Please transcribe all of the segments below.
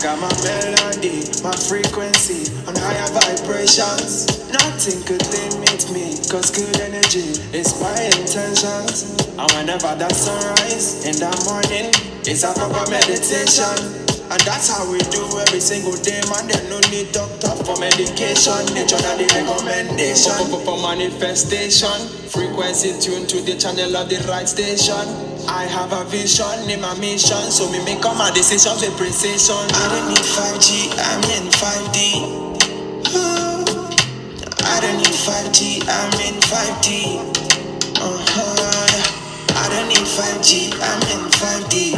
got my melody, my frequency on higher vibrations. Nothing could limit me, cause good energy is my intentions. And whenever the sunrise in the morning, it's a proper meditation. And that's how we do every single day, man. There no need doctor for medication. Nature that the recommendation for manifestation. Frequency tuned to the channel of the right station. I have a vision in my mission, so me make all my decisions with precision. I don't need 5G, I'm in 5D. I don't need 5G, I'm in 5D. I don't need 5G, I'm in 5D.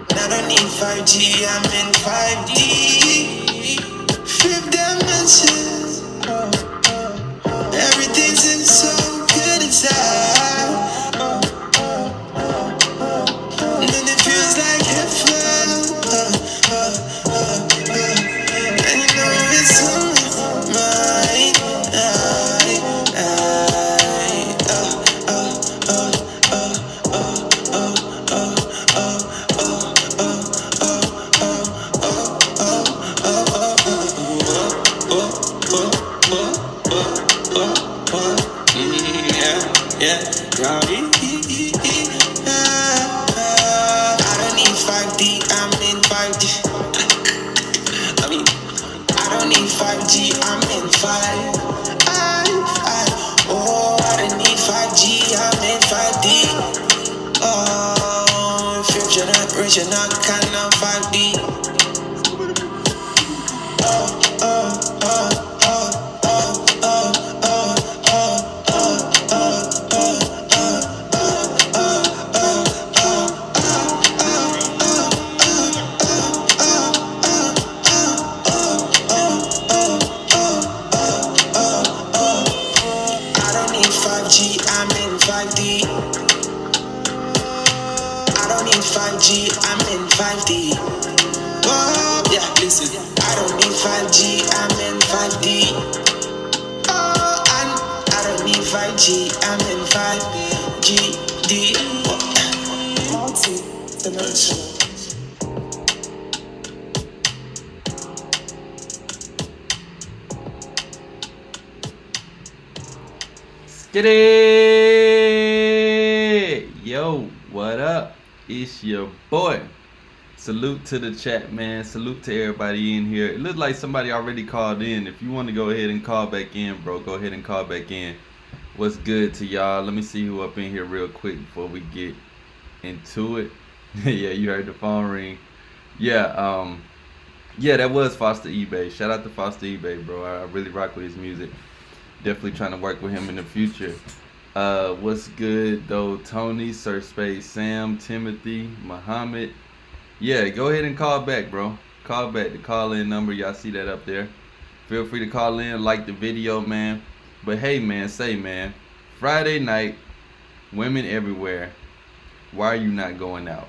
I don't need 5G, I'm in 5D. Fifth dimension. Everything seems so good inside. And then it feels like heaven. And you know it's on my mind. I don't need 5D, I'm in 5D. I don't need 5G, I'm in 5. I don't need 5G, I'm in 5D. Oh, fifth generation, I kind of 5D. I'm in 5D. Oh, yeah, listen. I don't need 5G, I'm in 5D. Oh, I don't need 5G, I'm in 5GD. Multi-dimensional. Get it! Yo, what up? It's your boy. Salute to the chat, man. Salute to everybody in here. It looks like somebody already called in. If you want to go ahead and call back in, bro, go ahead and call back in. What's good to y'all? Let me see who up in here real quick before we get into it. Yeah, you heard the phone ring. Yeah, that was Foster eBay. Shout out to Foster eBay, bro. I really rock with his music. Definitely trying to work with him in the future. What's good though? Tony, Sir Space, Sam, Timothy, Muhammad. Yeah, go ahead and call back, bro. Call back. The call in number, y'all see that up there. Feel free to call in, like the video, man. But hey, man, man, Friday night, women everywhere. Why are you not going out?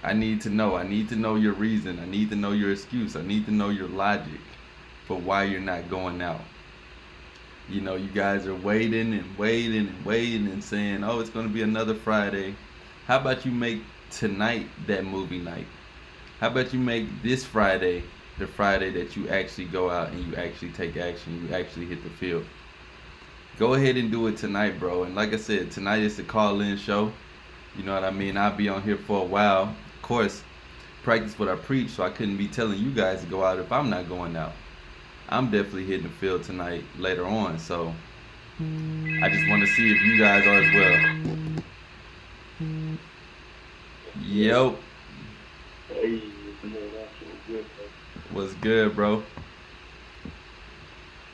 I need to know. I need to know your reason. I need to know your excuse. I need to know your logic for why you're not going out. You know, you guys are waiting and waiting and waiting and saying, oh, it's going to be another Friday. How about you make tonight that movie night? How about you make this Friday the Friday that you actually go out and you actually take action, you actually hit the field? Go ahead and do it tonight, bro. And like I said, tonight is the call-in show. You know what I mean? I'll be on here for a while. Of course, practice what I preach, so I couldn't be telling you guys to go out if I'm not going out. I'm definitely hitting the field tonight later on, so I just want to see if you guys are as well. Yo. Hey, what's good, bro?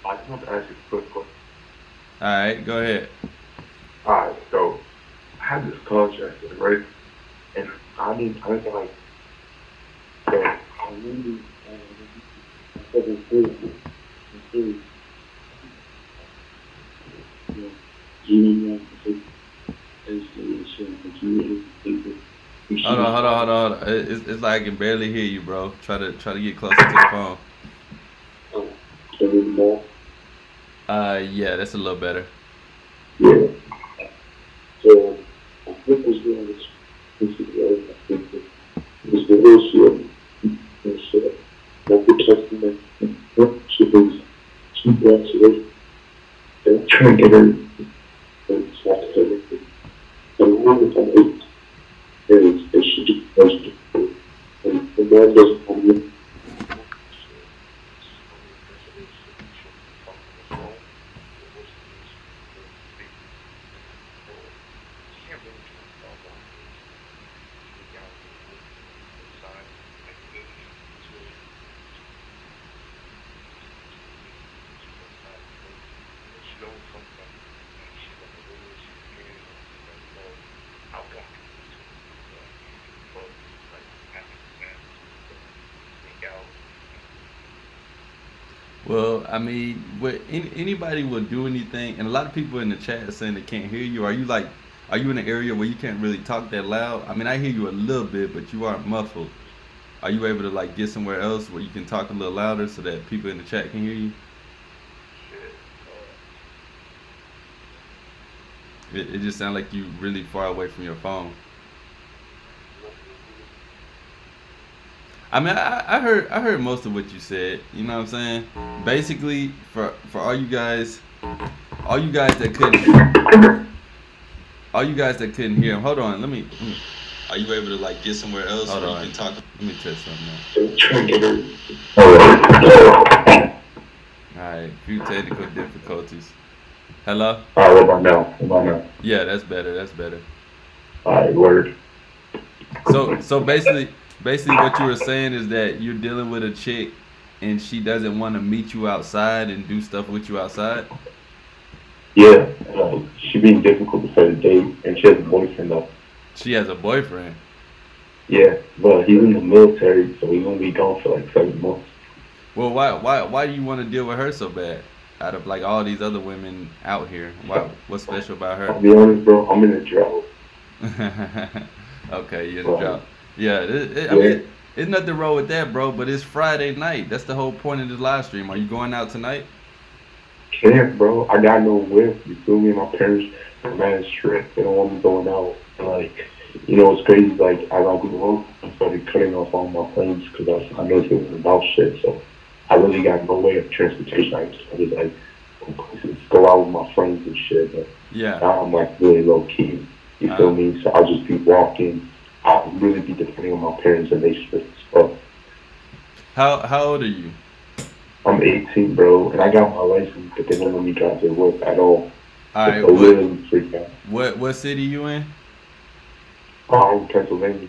I just want to ask you a quick question. Alright, go ahead. Alright, so I had this contract, right? And I didn't like, so I really, Hold on. It's like I can barely hear you, bro. Try to get closer to the phone. Yeah, that's a little better. Yeah. So I think was doing this. This was the real Yeah, so they're trying to get her to swap to everything. So the woman from 8 is she just does it. And the man doesn't want to. Well, I mean, anybody will do anything, and a lot of people in the chat are saying they can't hear you. Are you in an area where you can't really talk that loud? I mean, I hear you a little bit, but you are muffled. Are you able to like get somewhere else where you can talk a little louder so that people in the chat can hear you? It just sounds like you really far away from your phone. I mean, I heard most of what you said. You know what I'm saying? Basically, for all you guys that couldn't hear him. Hold on, let me. Are you able to like get somewhere else where you can talk? Let me test something now. All right, few technical difficulties. Hello? All right, what about now? What about now? Yeah, that's better. That's better. All right, word. So basically what you were saying is that you're dealing with a chick and she doesn't want to meet you outside and do stuff with you outside? Yeah, she being difficult to set a date, and she has a boyfriend though. She has a boyfriend? Yeah, but he's in the military, so he's gonna be gone for like 7 months. Well, why do you want to deal with her so bad? Out of like all these other women out here, what's special about her? I'll be honest, bro. I'm in a drought. Okay, you're in a drought. Yeah, I mean, there's nothing wrong with that, bro. But it's Friday night. That's the whole point of this live stream. Are you going out tonight? Can't, bro. I got no whip. You feel me? My parents are mad strict. They don't want me going out. And like, you know, it's crazy. Like, as I grew up, I started cutting off all my friends because I know it was about shit. So I really got no way of transportation. I just started like places, go out with my friends and shit. But yeah. now I'm like really low key. You feel me? So I'll just be walking. I'll really be depending on my parents and they strict as fuck. How old are you? I'm 18, bro, and I got my license, but they don't let me drive their work at all. All right, what city you in? Oh, I'm in Pennsylvania.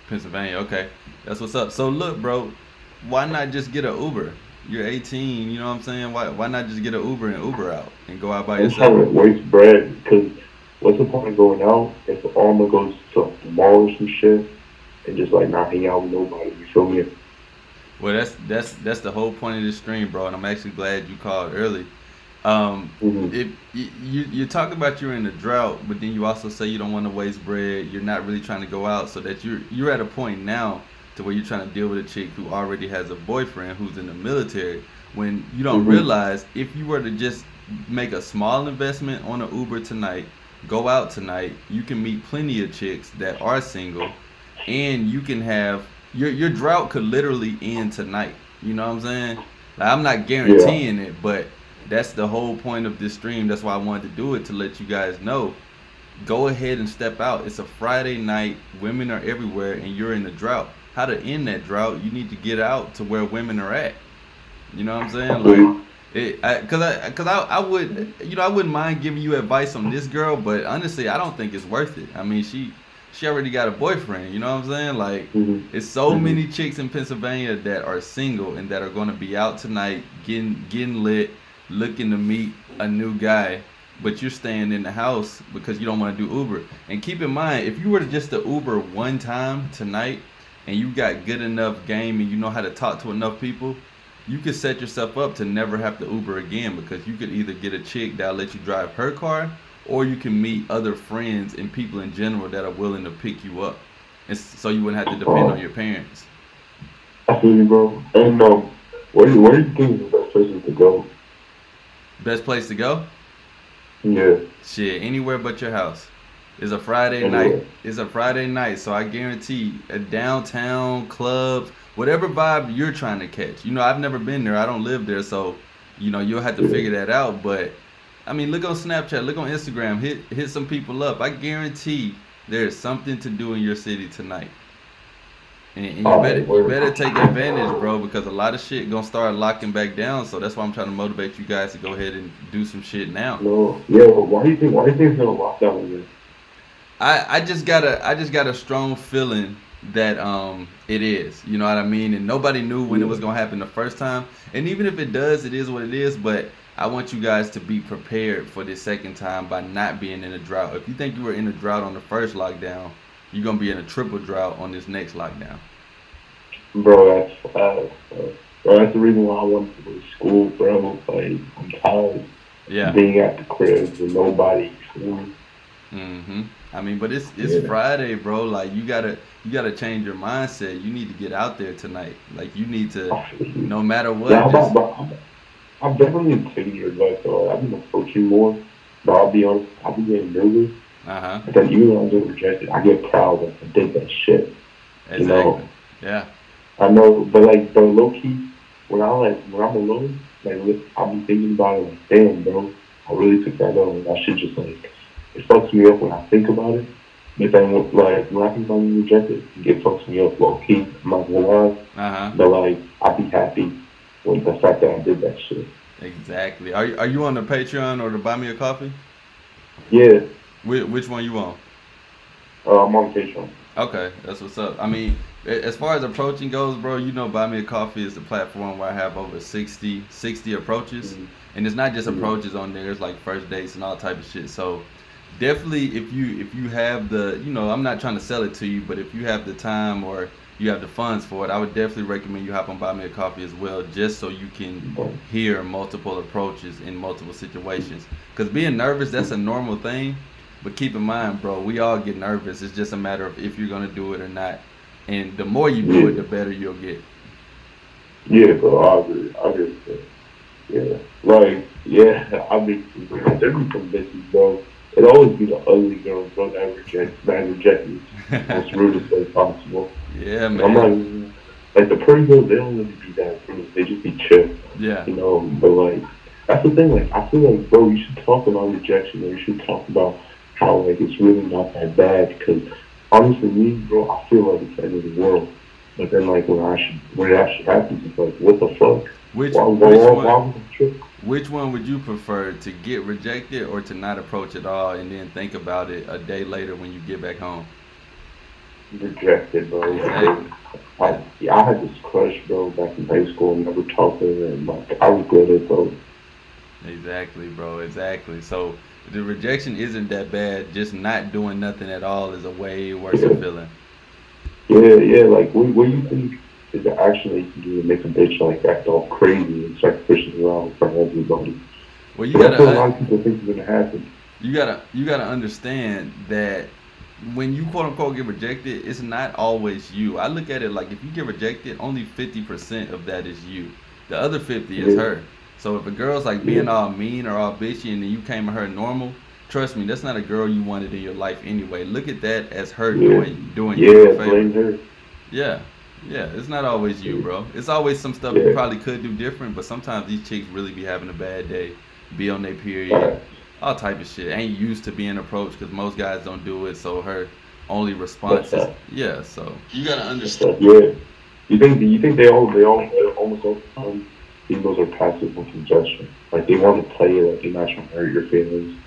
Pennsylvania, okay. That's what's up. So look, bro, why not just get an Uber? You're 18, you know what I'm saying? Why not just get an Uber and Uber out and go out by yourself? I'm trying to waste bread because what's the point of going out if all I'm gonna go to the mall or some shit and just like not hang out with nobody? You feel me? Well, that's the whole point of this stream, bro, and I'm actually glad you called early. If you talk about you're in a drought, but then you also say you don't want to waste bread. You're not really trying to go out, so that you're at a point now to where you're trying to deal with a chick who already has a boyfriend who's in the military. When you don't realize if you were to just make a small investment on an Uber tonight, go out tonight, you can meet plenty of chicks that are single, and you can have your drought could literally end tonight. You know what I'm saying? Like, I'm not guaranteeing it, but that's the whole point of this stream. That's why I wanted to do it, to let you guys know. Go ahead and step out. It's a Friday night. Women are everywhere, and you're in a drought. How to end that drought? You need to get out to where women are at. You know what I'm saying? Like, cause I would, you know, I wouldn't mind giving you advice on this girl, but honestly, I don't think it's worth it. I mean, she already got a boyfriend. You know what I'm saying? Like, it's so many chicks in Pennsylvania that are single and that are going to be out tonight, getting lit, looking to meet a new guy, but you're staying in the house because you don't want to do Uber. And keep in mind, if you were to just to Uber one time tonight and you got good enough game and you know how to talk to enough people, you could set yourself up to never have to Uber again, because you could either get a chick that'll let you drive her car, or you can meet other friends and people in general that are willing to pick you up, and so you wouldn't have to depend on your parents. I feel you, bro. And where do you think is the best places to go? Best place to go? Yeah. Shit, anywhere but your house. It's a Friday night. It's a Friday night, so I guarantee a downtown clubs, whatever vibe you're trying to catch. You know, I've never been there. I don't live there, so you know, you'll have to figure that out. But I mean, look on Snapchat, look on Instagram, hit some people up. I guarantee there's something to do in your city tonight. And you better take advantage, bro, because a lot of shit gonna start locking back down. So that's why I'm trying to motivate you guys to go ahead and do some shit now. No, yeah. Why do you think it's gonna lock down again? I just got a strong feeling that it is. You know what I mean? And nobody knew when it was gonna happen the first time. And even if it does, it is what it is. But I want you guys to be prepared for this second time by not being in a drought. If you think you were in a drought on the first lockdown, you're gonna be in a triple drought on this next lockdown. Bro, that's the reason why I wanted to go to school, bro. Like, I'm tired of being at the crib with nobody. I mean, but it's Friday, bro. Like you gotta change your mindset. You need to get out there tonight. Like you need to, no matter what. Yeah, I'm definitely taking your advice. So I've been approaching more, but I'll be honest, I've been getting nervous. But then even when I get rejected, I get proud that I did that shit. Exactly. You know? Yeah. I know, but low key, when I'm alone, like I'll be thinking about it. Like, damn, bro, I really took that on. I should just like, it fucks me up when I think about it. But then when I think about being rejected, it fucks me up low key. I'm not gonna lie. But like, I'll be happy with the fact that I did that shit. Exactly. Are you on the Patreon or the Buy Me a Coffee? Yeah. Which one you on? I'm on Patreon. Okay, that's what's up. I mean, as far as approaching goes, bro, you know Buy Me a Coffee is the platform where I have over 60 approaches. And it's not just approaches on there, it's like first dates and all type of shit. So definitely if you have the, you know, I'm not trying to sell it to you, but if you have the time or you have the funds for it, I would definitely recommend you hop on Buy Me a Coffee as well, just so you can hear multiple approaches in multiple situations. Because being nervous, that's a normal thing. But keep in mind, bro, we all get nervous. It's just a matter of if you're going to do it or not. And the more you do it, the better you'll get. Yeah, bro, I agree with that. Yeah. Like, yeah, I mean, there be some bitches, bro. It always be the ugly girls, bro, that reject me as rudest way possible. Yeah, man. I'm like the pretty girls, they don't really be that rude. They just be chill. Yeah. You know, but like, that's the thing. Like, I feel like, bro, you should talk about rejection, or you should talk about how like it's really not that bad. Because honestly, me, bro, I feel like it's the end of the world. But then, like, when it actually happens, it's like, what the fuck? Which one would you prefer, to get rejected or to not approach at all and then think about it a day later when you get back home? Rejected, bro. Exactly. I had this crush, bro, back in high school, never talked to her, and like, I regret it, bro. Exactly, bro. Exactly. So the rejection isn't that bad. Just not doing nothing at all is a way worse feeling. Yeah. Like, what do you think is the action that you can do to make a bitch like act all crazy and start pushing around in front of everybody? Well, you gotta. A lot of people think it's gonna happen. You gotta understand that when you quote unquote get rejected, it's not always you. I look at it like, if you get rejected, only 50% of that is you. The other 50 is her. So if a girl's like being all mean or all bitchy and then you came at her normal, trust me, that's not a girl you wanted in your life anyway. Look at that as her doing you a favor. Yeah, it's not always you, bro. It's always some stuff you probably could do different, but sometimes these chicks really be having a bad day, be on their period, all type of shit. Ain't used to being approached because most guys don't do it, so her only response is, so you gotta understand. Yeah. You think they almost all the time, those are passive with suggestion. Like, they want to play it like they're not trying to hurt your feelings.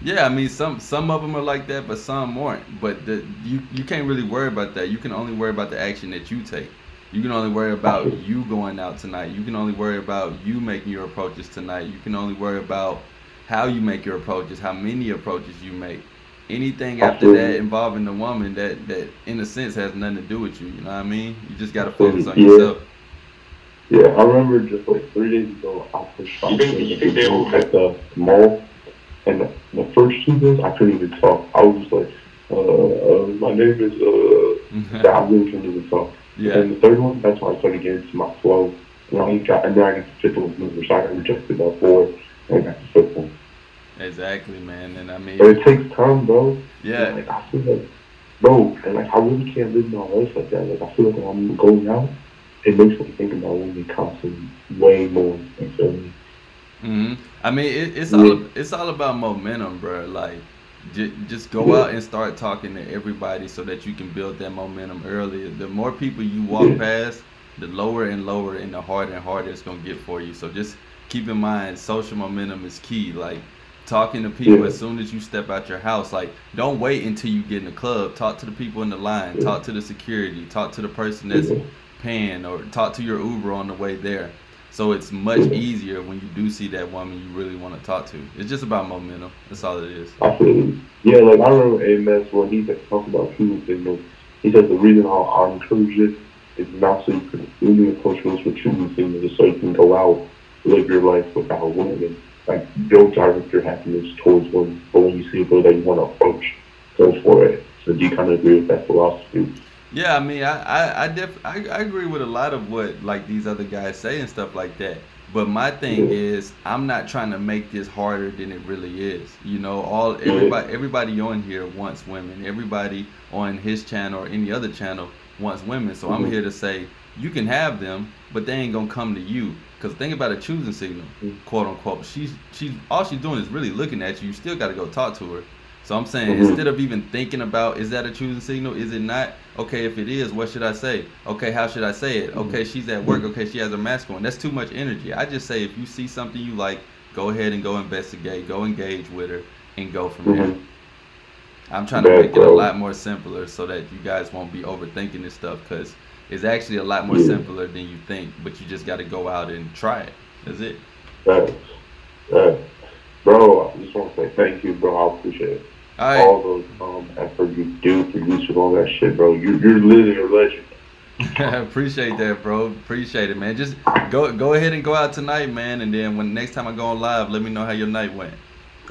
Yeah, I mean, some of them are like that, but some aren't. But you can't really worry about that. You can only worry about the action that you take. You can only worry about you going out tonight. You can only worry about you making your approaches tonight. You can only worry about how you make your approaches, how many approaches you make. Anything after that involving the woman, that in a sense has nothing to do with you. You know what I mean? You just got to focus on yourself. Yeah, I remember just like 3 days ago, I was shopping at the mall, and the first 2 days I couldn't even talk. I was just like, my name is, I really couldn't even talk. Yeah. And the third one, that's when I started getting to my flow. And then I got the fifth one, so I got rejected by 4, and I got the fifth one. Exactly, man. And I mean, but it takes time, bro. Yeah. And, like, I feel like, bro, and like, I really can't live my life like that. Like, I feel like when I'm going out, it makes me think about women constantly way more. You feel me? I mean, Yeah. it's all about momentum, bro. Like, just go out and start talking to everybody so that you can build that momentum earlier. The more people you walk Yeah. past, the lower and lower and the harder and harder it's gonna get for you. So just keep in mind, social momentum is key. Like, talking to people Yeah. as soon as you step out your house. Like, don't wait until you get in the club. Talk to the people in the line. Yeah. Talk to the security. Talk to the person that's Yeah. paying, or talk to your Uber on the way there. So it's much Yeah. easier when you do see that woman you really want to talk to. It's just about momentum. That's all it is. I feel you. Yeah, like I remember AMS when he talked about choosing signals. He said the reason how I encourage it is not so you can only approach those for choosing signals, just so you can go out, live your life without women. Like don't direct your happiness towards women, but when you see a girl that you want to approach, go for it. So do you kind of agree with that philosophy? Yeah, I mean, I agree with a lot of what like these other guys say and stuff like that. But my thing Yeah, is, I'm not trying to make this harder than it really is. You know, all yeah, everybody on here wants women. Everybody on his channel or any other channel wants women. So I'm mm-hmm, here to say you can have them, but they ain't gonna come to you. Cause think about a choosing signal, quote unquote. She's all she's doing is really looking at you. You still got to go talk to her. So I'm saying mm-hmm, instead of even thinking about is that a choosing signal? Is it not? Okay, if it is, what should I say? Okay, how should I say it? Okay, she's at work. Okay, she has her mask on. That's too much energy. I just say if you see something you like, go ahead and go investigate, go engage with her, and go from there. mm-hmm. I'm trying to Bad, make it a bro. lot more simpler so that you guys won't be overthinking this stuff because it's actually a lot more Yeah, simpler than you think. But you just got to go out and try it. That's it. thanks. Uh, bro, I just want to say thank you, bro. I appreciate All right. all those effort you do, produce all that shit, bro. You're literally a legend. Appreciate that, bro. Appreciate it, man. Just go ahead and go out tonight, man. And then when next time I go on live, let me know how your night went,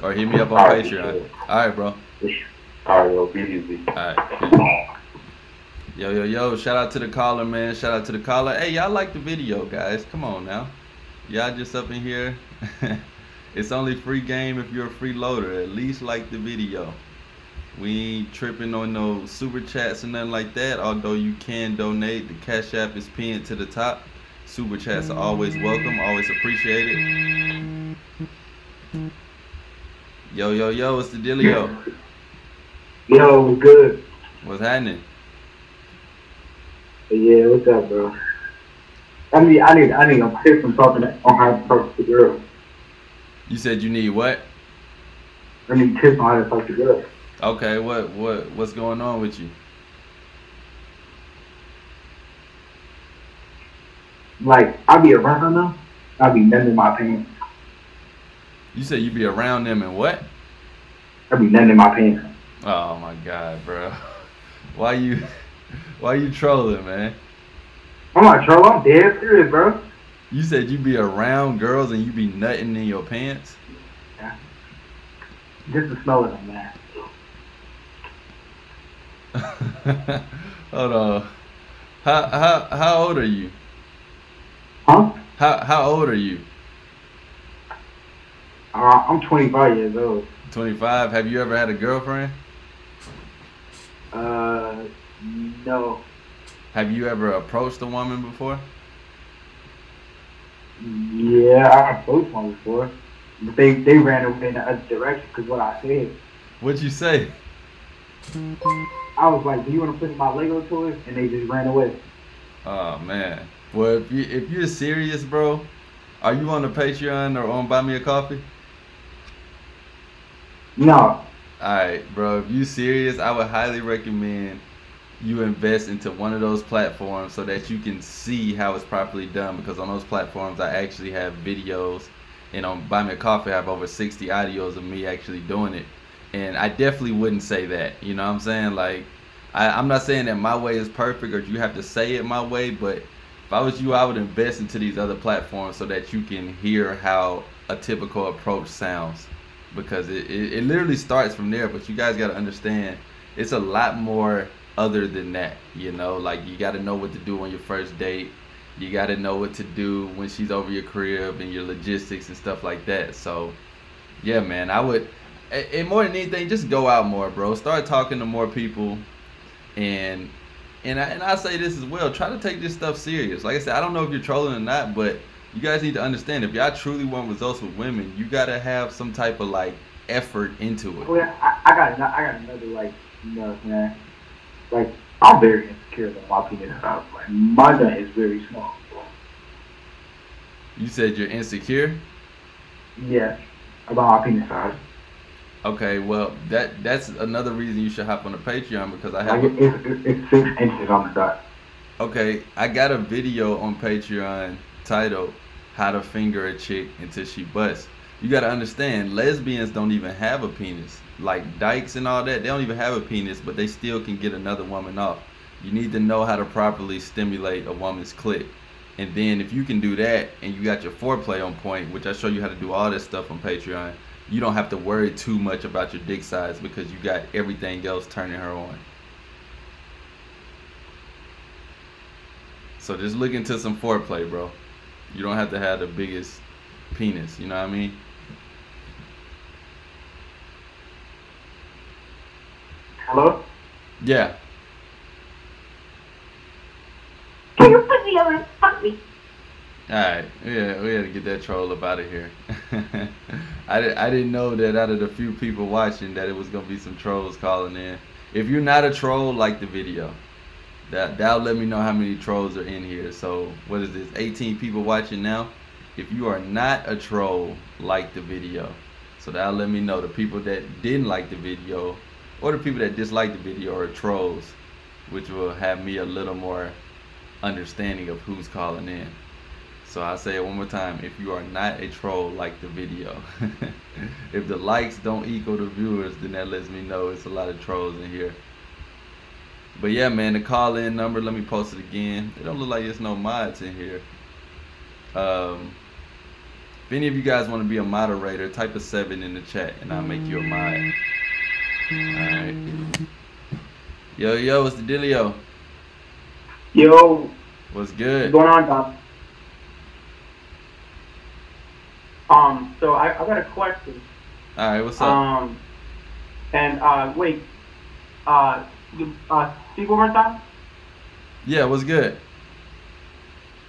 or hit me up on All right, for Patreon. sure. All right, bro. For sure. All right, yo, be easy. All right, peace. Yo, yo, yo! Shout out to the caller, man. Shout out to the caller. Hey, y'all like the video, guys? Come on now. Y'all just up in here. It's only free game if you're a freeloader. At least like the video. We ain't tripping on no super chats or nothing like that. Although you can donate, the Cash App is pinned to the top. Super chats are always welcome, always appreciated. Yo, yo, yo, what's the dealio? Yo, we good. What's happening? Yeah, what's up, bro? I need a tip from talking on how to talk to girls. You said you need what? I need tips on how to talk to girls. Okay, what's going on with you? Like, I be around them, I be nutting my pants. You said you be around them and what? I be nutting my pants. Oh my god, bro. Why you why you trolling, man? I'm not trolling, I'm dead serious, bro. You said you be around girls and you be nutting in your pants? Yeah. Just to smell it, man. Hold on. How old are you? Huh? How old are you? I'm 25 years old. 25. Have you ever had a girlfriend? No. Have you ever approached a woman before? Yeah, I approached one before. But they ran away in the other direction because what I said. What'd you say? I was like, do you want to play my Lego toys? And they just ran away. Oh man. Well, if you're serious, bro, are you on the Patreon or on Buy Me a Coffee? No. Alright, bro, if you serious, I would highly recommend you invest into one of those platforms so that you can see how it's properly done, because on those platforms I actually have videos, and on Buy Me a Coffee I have over 60 audios of me actually doing it. And I definitely wouldn't say that, you know what I'm saying? Like, I'm not saying that my way is perfect or you have to say it my way, but if I was you, I would invest into these other platforms so that you can hear how a typical approach sounds, because it literally starts from there. But you guys got to understand, it's a lot more other than that, you know? Like, you got to know what to do on your first date. You got to know what to do when she's over your crib and your logistics and stuff like that. So yeah, man, I would, and more than anything, just go out more, bro. Start talking to more people, and And I say this as well. Try to take this stuff serious. Like I said, I don't know if you're trolling or not, but you guys need to understand if y'all truly want results with women, you gotta have some type of like effort into it. Oh, yeah, I got another like, you know, man. Like, I'm very insecure about my penis size. Like, my nut is very small. You said you're insecure? Yes, about my penis size. Okay, well that's another reason you should hop on the Patreon because I have. Like, it's 6 inches on the dot. Okay, I got a video on Patreon titled "How to Finger a Chick Until She Busts." You gotta understand, lesbians don't even have a penis. Like dykes and all that, they don't even have a penis, but they still can get another woman off. You need to know how to properly stimulate a woman's clit. And then if you can do that and you got your foreplay on point, which I show you how to do all this stuff on Patreon, you don't have to worry too much about your dick size because you got everything else turning her on. So just look into some foreplay, bro. You don't have to have the biggest penis, you know what I mean? Hello? Yeah. Can you put me on and fuck me? Alright, yeah, we had to get that troll up out of here. I didn't know that out of the few people watching that it was going to be some trolls calling in. If you're not a troll, like the video. That'll let me know how many trolls are in here. So, what is this, 18 people watching now? If you are not a troll, like the video. So that'll let me know the people that didn't like the video or the people that disliked the video are trolls, which will have me a little more understanding of who's calling in. So I'll say it one more time. If you are not a troll, like the video. If the likes don't equal the viewers, then that lets me know it's a lot of trolls in here. But yeah, man, the call-in number, let me post it again. It don't look like there's no mods in here. If any of you guys want to be a moderator, type a 7 in the chat and I'll make you a mod. Alright. Yo, what's the dealio? Yo. What's good? What's going on, Dom? So I got a question. Alright, what's up? Wait. Speak one more time? Yeah, what's good?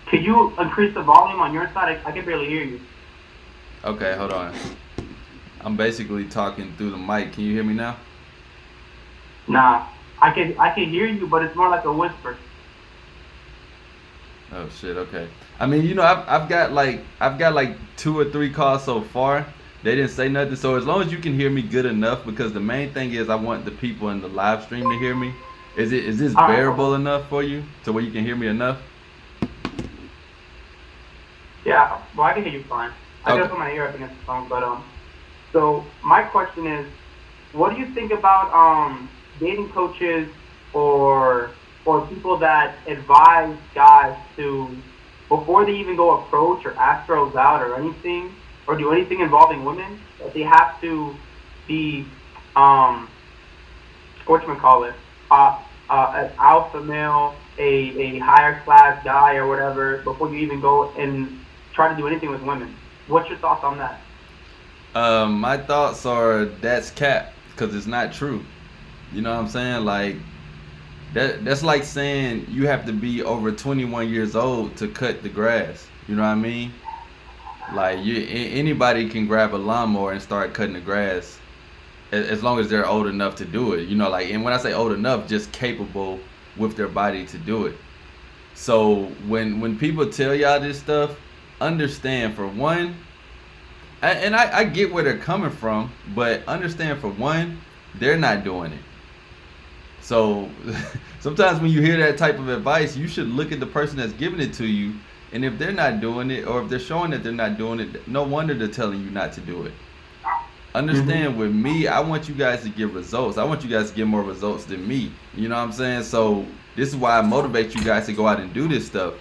Could you increase the volume on your side? I can barely hear you. Okay, hold on. I'm basically talking through the mic. Can you hear me now? Nah. I can hear you, but it's more like a whisper. Oh shit, okay. I mean, you know, I've got like 2 or 3 calls so far. They didn't say nothing. So as long as you can hear me good enough, because the main thing is I want the people in the live stream to hear me. Is this bearable enough for you to where you can hear me enough? Yeah, well, I can hear you fine. I gotta put my ear up against the phone, but so my question is, what do you think about dating coaches or people that advise guys to, before they even go approach or ask girls out or anything, or do anything involving women, that they have to be whatchamacallit, an alpha male, a higher class guy or whatever, before you even go and try to do anything with women? What's your thoughts on that? My thoughts are that's cap, because it's not true. You know what I'm saying? Like that's like saying you have to be over 21 years old to cut the grass. You know what I mean? Like anybody can grab a lawnmower and start cutting the grass as long as they're old enough to do it. You know, like, and when I say old enough, just capable with their body to do it. So when people tell y'all this stuff, understand for one, and I get where they're coming from, but understand for one, they're not doing it. So sometimes when you hear that type of advice, you should look at the person that's giving it to you, and if they're not doing it, or if they're showing that they're not doing it, no wonder they're telling you not to do it. Understand, with me, I want you guys to get results. I want you guys to get more results than me. You know what I'm saying? So this is why I motivate you guys to go out and do this stuff.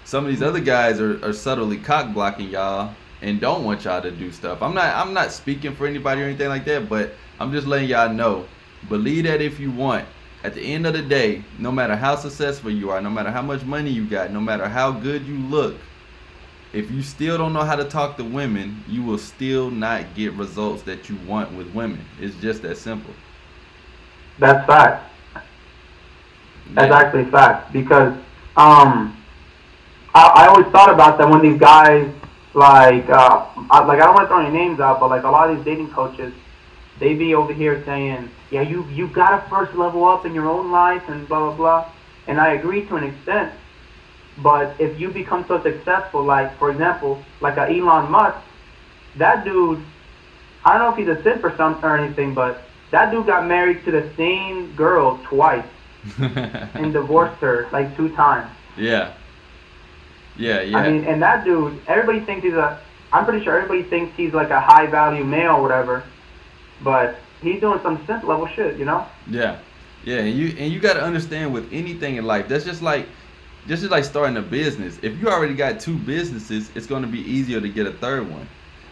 Some of these other guys are subtly cock blocking y'all and don't want y'all to do stuff. I'm not speaking for anybody or anything like that, but I'm just letting y'all know. Believe that if you want. At the end of the day, no matter how successful you are, no matter how much money you got, no matter how good you look, if you still don't know how to talk to women, you will still not get results that you want with women. It's just that simple. That's fact. That's actually fact because I always thought about that when these guys I don't want to throw any names out, but like a lot of these dating coaches, they be over here saying, yeah, you gotta first level up in your own life and blah blah blah. And I agree to an extent, but if you become so successful, like for example, like a Elon Musk, that dude, I don't know if he's a simp or something or anything, but that dude got married to the same girl twice and divorced her like 2 times. Yeah. Yeah, yeah. I mean, and that dude, everybody thinks I'm pretty sure everybody thinks he's like a high value male or whatever, but he's doing some simp level shit, you know? Yeah. Yeah, and you got to understand with anything in life, that's just like starting a business. If you already got 2 businesses, it's going to be easier to get a third one.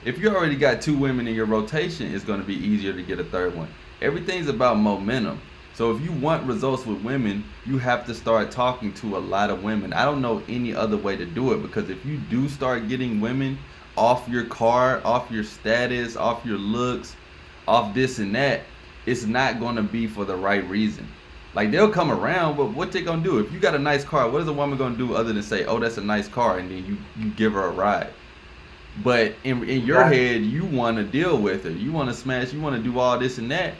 If you already got 2 women in your rotation, it's going to be easier to get a third one. Everything's about momentum. So if you want results with women, you have to start talking to a lot of women. I don't know any other way to do it, because if you do start getting women off your car, off your status, off your looks, off this and that, it's not going to be for the right reason. Like, they'll come around, but what they going to do? If you got a nice car, what is a woman going to do other than say, oh, that's a nice car, and then you give her a ride? But in your head, you want to deal with her. You want to smash, you want to do all this and that.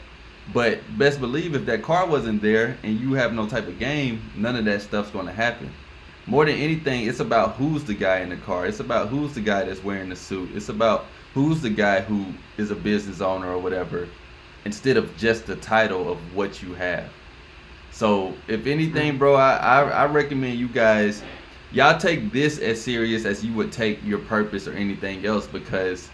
But best believe if that car wasn't there and you have no type of game, none of that stuff's going to happen. More than anything, it's about who's the guy in the car. It's about who's the guy that's wearing the suit. It's about who's the guy who is a business owner or whatever, instead of just the title of what you have. So if anything, bro, I recommend you guys, y'all take this as serious as you would take your purpose or anything else, because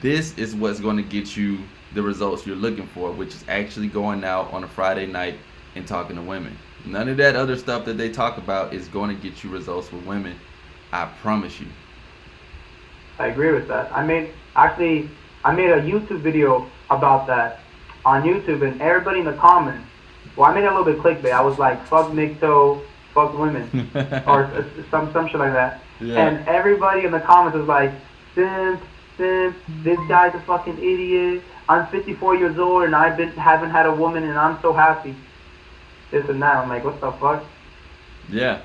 this is what's going to get you the results you're looking for, which is actually going out on a Friday night and talking to women. None of that other stuff that they talk about is going to get you results with women. I promise you. I agree with that. I made a YouTube video about that on YouTube, and everybody in the comments, well, I made it a little bit clickbait. I was like, fuck MGTOW, fuck women, or some shit like that. Yeah. And everybody in the comments was like, simp, this guy's a fucking idiot. I'm 54 years old and haven't had a woman and I'm so happy. This and that. I'm like, what the fuck? Yeah.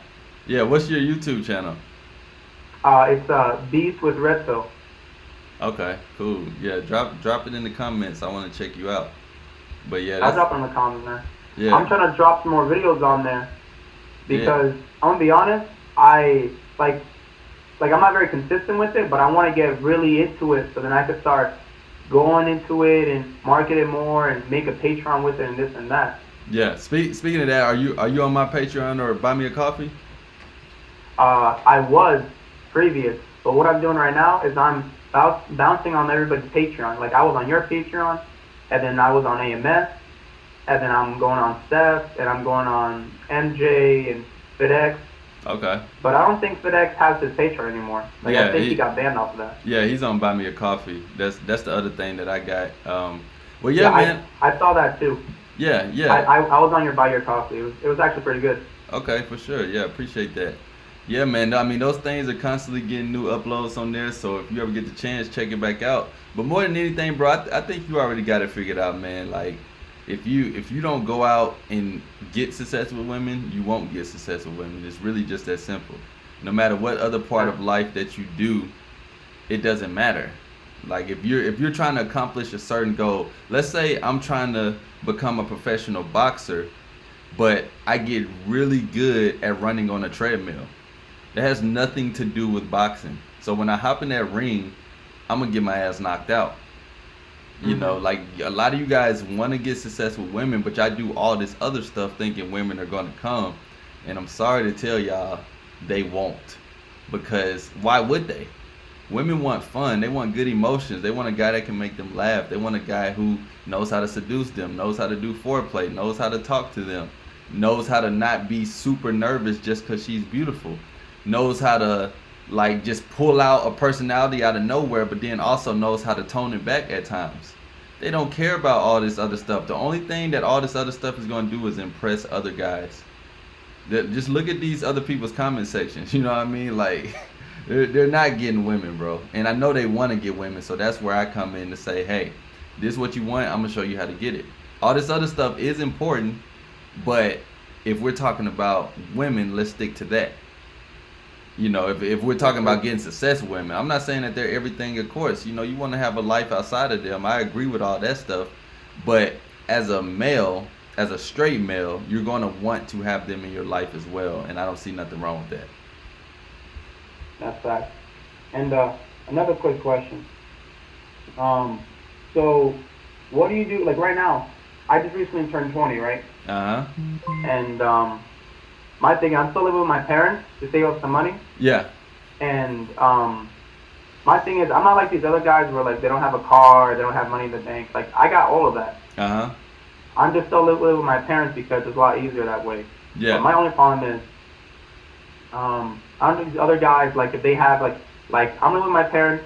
Yeah, what's your YouTube channel? It's Beast with Redpill. Okay, cool. Yeah, drop it in the comments. I want to check you out. But yeah, I'll drop it in the comments, man. Yeah. I'm trying to drop some more videos on there because I'm gonna be honest, I'm not very consistent with it, but I want to get really into it so then I could start going into it and market it more and make a Patreon with it and this and that. Yeah. Speaking of that, are you on my Patreon or Buy Me a Coffee? I was previous, but what I'm doing right now is I'm bouncing on everybody's Patreon. Like, I was on your Patreon, and then I was on AMS, and then I'm going on Steph, and I'm going on MJ and FedEx. Okay. But I don't think FedEx has his Patreon anymore. Like, yeah, I think he got banned off of that. Yeah, he's on Buy Me a Coffee. That's the other thing that I got. Well, yeah, man. I saw that too. Yeah. I was on your Buy Your Coffee. It was actually pretty good. Okay, for sure. Yeah, appreciate that. Yeah, man. I mean, those things are constantly getting new uploads on there. So if you ever get the chance, check it back out. But more than anything, bro, I think you already got it figured out, man. Like, if you don't go out and get success with women, you won't get success with women. It's really just that simple. No matter what other part of life that you do, it doesn't matter. Like, if you're trying to accomplish a certain goal, let's say I'm trying to become a professional boxer, but I get really good at running on a treadmill. That has nothing to do with boxing. So when I hop in that ring, I'm gonna get my ass knocked out. You know, like, a lot of you guys want to get success with women, but y'all do all this other stuff thinking women are going to come. And I'm sorry to tell y'all, they won't. Because why would they? Women want fun. They want good emotions. They want a guy that can make them laugh. They want a guy who knows how to seduce them, knows how to do foreplay, knows how to talk to them, knows how to not be super nervous just because she's beautiful, knows how to, like, just pull out a personality out of nowhere, but then also knows how to tone it back at times. They don't care about all this other stuff. The only thing that all this other stuff is going to do is impress other guys. Just look at these other people's comment sections. You know what I mean? Like, they're not getting women, bro. And I know they want to get women, so that's where I come in to say, hey, this is what you want. I'm going to show you how to get it. All this other stuff is important, but if we're talking about women, let's stick to that. You know, if we're talking about getting success with women, I'm not saying that they're everything, of course. You know, you want to have a life outside of them. I agree with all that stuff. But as a male, as a straight male, you're going to want to have them in your life as well. And I don't see nothing wrong with that. That's fact. And another quick question. So what do you do, like right now, I just recently turned 20, right? Uh-huh. And my thing, I'm still living with my parents to save up some money. Yeah. And my thing is, I'm not like these other guys where like they don't have a car, they don't have money in the bank. Like I got all of that. Uh-huh. I'm just still living with my parents because it's a lot easier that way. Yeah. But my only problem is, I don't know these other guys, like if they have like I'm living with my parents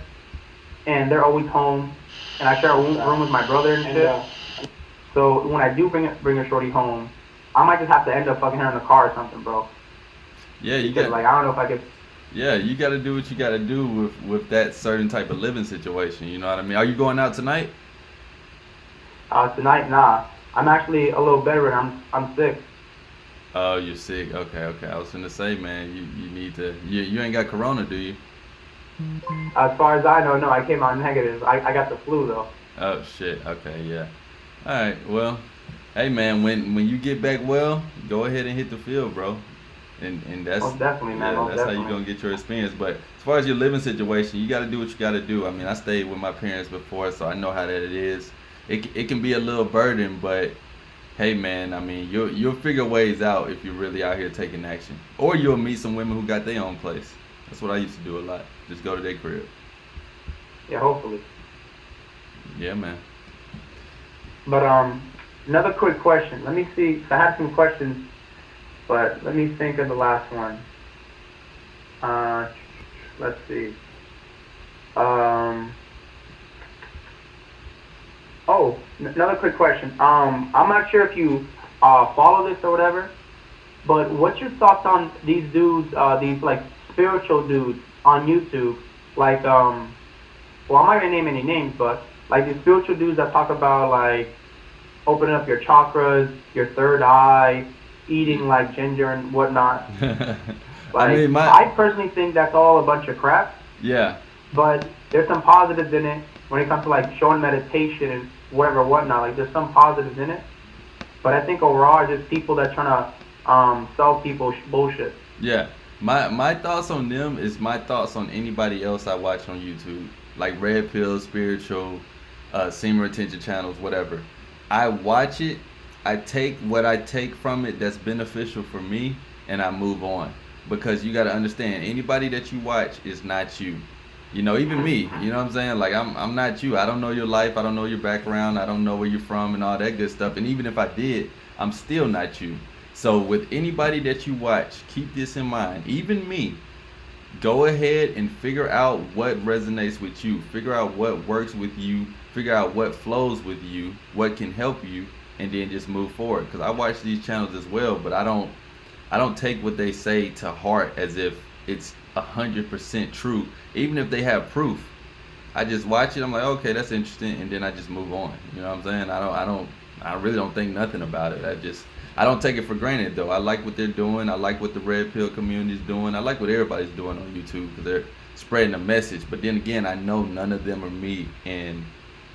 and they're always home, and I share a room with my brother and shit. So when I do bring a shorty home, I might just have to end up fucking her in the car or something, bro. Yeah, you because, got. like I don't know if I could. Yeah, you got to do what you got to do with that certain type of living situation. You know what I mean? Are you going out tonight? Tonight, nah. I'm actually a little bedridden. I'm sick. Oh, you're sick. Okay. I was gonna say, man, you need to. You ain't got corona, do you? As far as I know, no. I came out negative. I got the flu though. Oh shit. Okay, yeah. All right. Well, hey man, when you get back well, go ahead and hit the field, bro. And that's most definitely, man. Yeah, most that's definitely. how you're gonna get your experience. But as far as your living situation, you got to do what you got to do. I mean, I stayed with my parents before, so I know how that it is. It can be a little burden, but hey man, I mean, you'll figure ways out if you're really out here taking action. Or you'll meet some women who got their own place. That's what I used to do a lot. Just go to their crib. Yeah, hopefully. Yeah, man. But another quick question. Let me see. I had some questions, but let me think of the last one. Let's see. Oh, another quick question. I'm not sure if you follow this or whatever, but what's your thoughts on these dudes, these like spiritual dudes on YouTube? Like, well, I'm not gonna name any names, but like these spiritual dudes that talk about like opening up your chakras, your third eye, eating like ginger and whatnot. Like, I personally think that's all a bunch of crap. Yeah. But there's some positives in it when it comes to like showing meditation and whatnot. Like there's some positives in it. But I think overall, just people that trying to sell people bullshit. Yeah. My thoughts on them is my thoughts on anybody else I watch on YouTube, like Redpill, spiritual, semen retention channels, whatever. I watch it, I take what I take from it that's beneficial for me, and I move on. Because you got to understand, anybody that you watch is not you. You know, even me, you know what I'm saying? Like, I'm not you. I don't know your life. I don't know your background. I don't know where you're from and all that good stuff. And even if I did, I'm still not you. So with anybody that you watch, keep this in mind. Even me, go ahead and figure out what resonates with you. Figure out what works with you. Figure out what flows with you, what can help you, and then just move forward. Because I watch these channels as well, but I don't take what they say to heart as if it's 100% true. Even if they have proof, I just watch it. I'm like, okay, that's interesting, and then I just move on. You know what I'm saying? I really don't think nothing about it. I don't take it for granted though. I like what they're doing. I like what the Red Pill community is doing. I like what everybody's doing on YouTube because they're spreading a message. But then again, I know none of them are me, and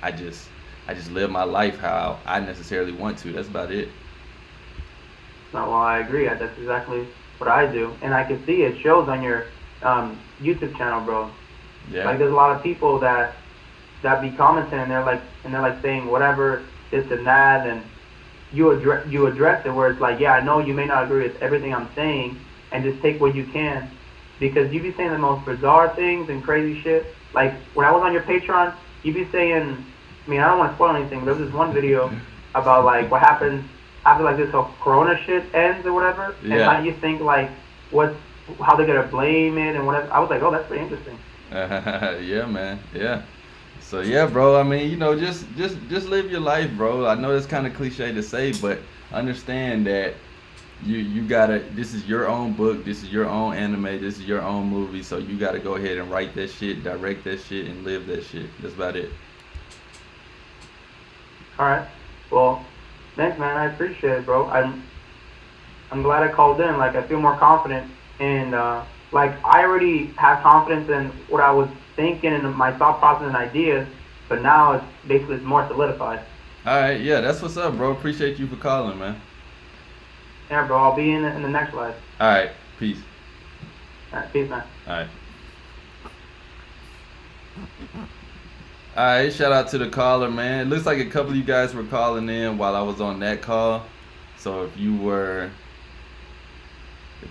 I just live my life how I necessarily want to. That's about it. No, well, I agree. That's exactly what I do, and I can see it shows on your YouTube channel, bro. Yeah. Like there's a lot of people that be commenting, and they're like saying whatever this and that, and you address it where it's like, yeah, I know you may not agree with everything I'm saying, and just take what you can, because you be saying the most bizarre things and crazy shit. Like when I was on your Patreon, you be saying, I mean, I don't want to spoil anything, but there was this one video about like what happens after like this whole Corona shit ends or whatever, and how you think like how they're gonna blame it and whatever. I was like, oh, that's pretty interesting. Yeah, man. Yeah. So yeah, bro. I mean, you know, just live your life, bro. I know it's kind of cliche to say, but understand that you gotta. This is your own book. This is your own anime. This is your own movie. So you gotta go ahead and write that shit, direct that shit, and live that shit. That's about it. All right. Well, thanks, man. I appreciate it, bro. I'm glad I called in. Like, I feel more confident, and like, I already have confidence in what I was thinking and my thought process and ideas, but now it's basically more solidified. All right, yeah, that's what's up, bro. Appreciate you for calling, man. Yeah, bro. I'll be in the next live. All right, peace. All right, peace, man. All right. All right, shout out to the caller, man. It looks like a couple of you guys were calling in while I was on that call. So if you were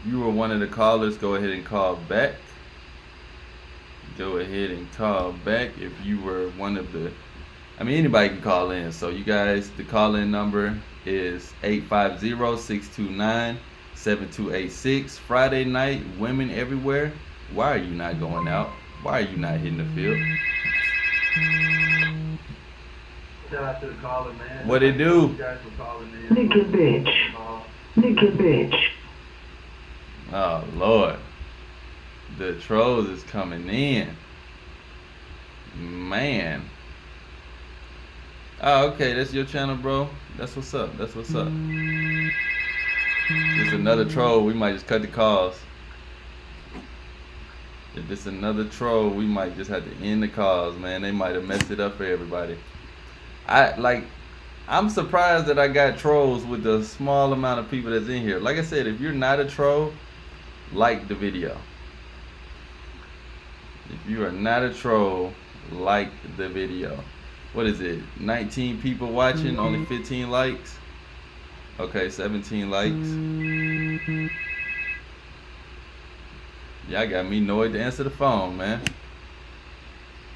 one of the callers, go ahead and call back. Go ahead and call back if you were one of the, I mean, anybody can call in. So you guys, the call-in number is 850-629-7286. Friday night, women everywhere. Why are you not going out? Why are you not hitting the field? Shout out to the caller, man. What it do? You guys were calling in. Nigga bitch. Nigga bitch. Oh, Lord. The trolls is coming in. Man. Oh, okay. That's your channel, bro. That's what's up. That's what's up. It's another troll. We might just cut the calls. If it's another troll, we might just have to end the calls, man. They might have messed it up for everybody. I'm surprised that I got trolls with the small amount of people that's in here. Like I said, if you're not a troll, like the video. If you are not a troll, like the video. What is it? 19 people watching, only 15 likes? Okay, 17 likes. Y'all got me annoyed to answer the phone, man.